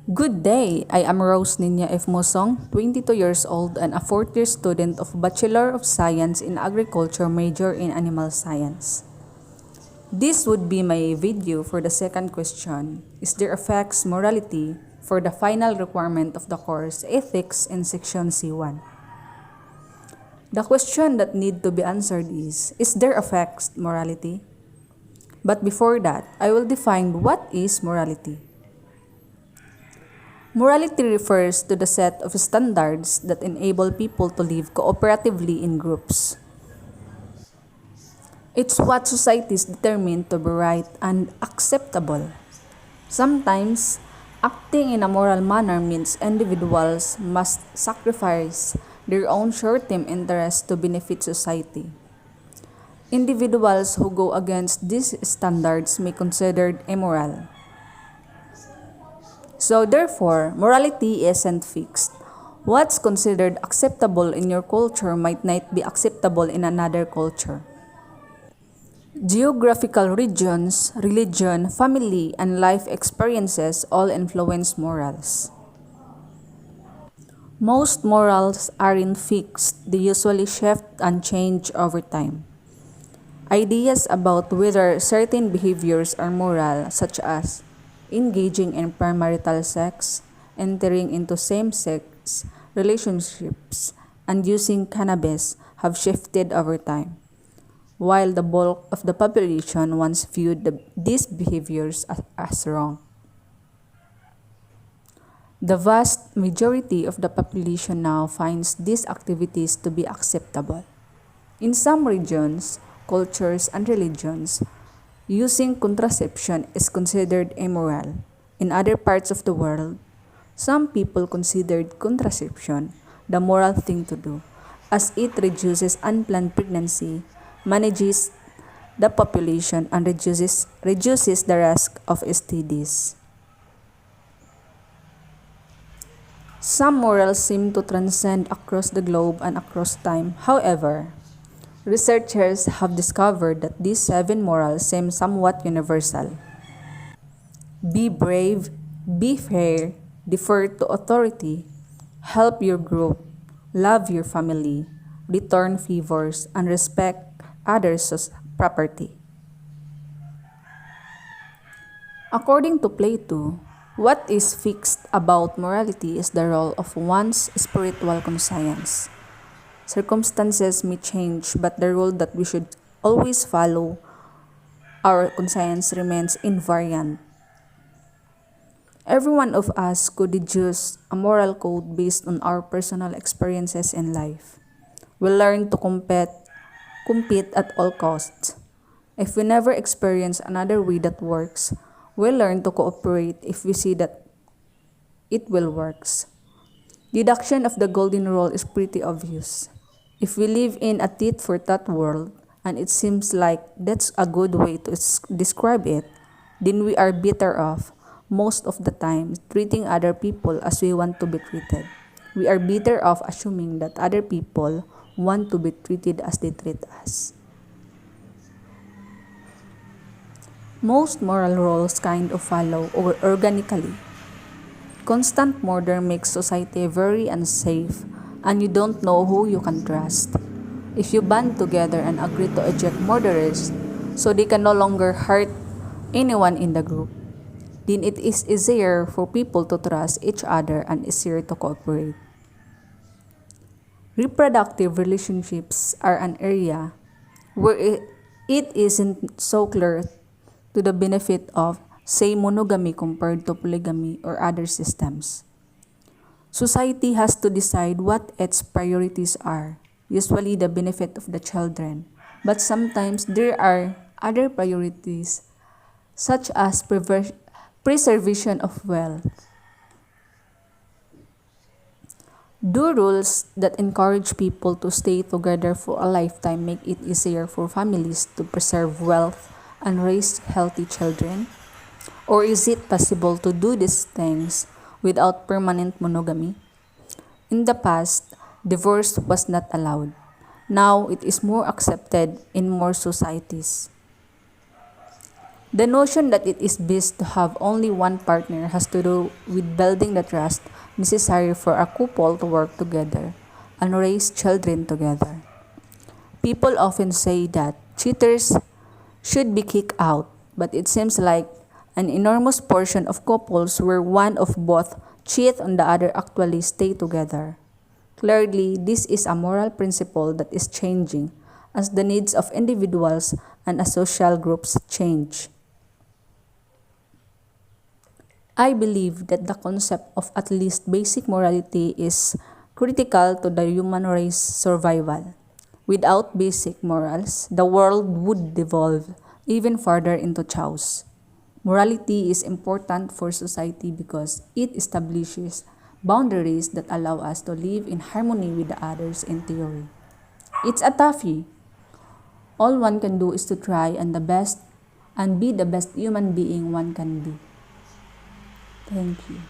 Good day! I am Rose Niña F. Mosong, 22 years old and a fourth-year student of Bachelor of Science in Agriculture major in Animal Science. This would be my video for the second question. Is there affects morality for the final requirement of the course Ethics in Section C1? The question that need to be answered is there affects morality? But before that, I will define what is morality. Morality refers to the set of standards that enable people to live cooperatively in groups. It's what societies determine to be right and acceptable. Sometimes, acting in a moral manner means individuals must sacrifice their own short-term interests to benefit society. Individuals who go against these standards may be considered immoral. So therefore, morality isn't fixed. What's considered acceptable in your culture might not be acceptable in another culture. Geographical regions, religion, family, and life experiences all influence morals. Most morals aren't fixed, they usually shift and change over time. Ideas about whether certain behaviors are moral, such as engaging in premarital sex, entering into same-sex relationships, and using cannabis have shifted over time, while the bulk of the population once viewed these behaviors as wrong. The vast majority of the population now finds these activities to be acceptable. In some regions, cultures, and religions, using contraception is considered immoral. In other parts of the world, some people considered contraception the moral thing to do, as it reduces unplanned pregnancy, manages the population, and reduces the risk of STDs. Some morals seem to transcend across the globe and across time. However, researchers have discovered that these 7 morals seem somewhat universal. Be brave, be fair, defer to authority, help your group, love your family, return favors, and respect others' property. According to Plato, what is fixed about morality is the role of one's spiritual conscience. Circumstances may change, but the rule that we should always follow, our conscience remains invariant. Every one of us could deduce a moral code based on our personal experiences in life. We learn to compete at all costs. If we never experience another way that works, we learn to cooperate if we see that it will works. Deduction of the golden rule is pretty obvious. If we live in a tit-for-tat world, and it seems like that's a good way to describe it, then we are better off, most of the time, treating other people as we want to be treated. We are better off assuming that other people want to be treated as they treat us. Most moral rules kind of follow organically. Constant murder makes society very unsafe, and you don't know who you can trust. If you band together and agree to eject murderers so they can no longer hurt anyone in the group, then it is easier for people to trust each other and easier to cooperate. Reproductive relationships are an area where it isn't so clear to the benefit of, say, monogamy compared to polygamy or other systems. Society has to decide what its priorities are, usually the benefit of the children, but sometimes there are other priorities such as preservation of wealth. Do rules that encourage people to stay together for a lifetime make it easier for families to preserve wealth and raise healthy children? Or is it possible to do these things without permanent monogamy? In the past, divorce was not allowed. Now it is more accepted in more societies. The notion that it is best to have only one partner has to do with building the trust necessary for a couple to work together and raise children together. People often say that cheaters should be kicked out, but it seems like an enormous portion of couples where one of both cheat and the other actually stay together. Clearly, this is a moral principle that is changing as the needs of individuals and as social groups change. I believe that the concept of at least basic morality is critical to the human race survival. Without basic morals, the world would devolve even further into chaos. Morality is important for society because it establishes boundaries that allow us to live in harmony with the others in theory. It's a toughie. All one can do is to try and be the best human being one can be. Thank you.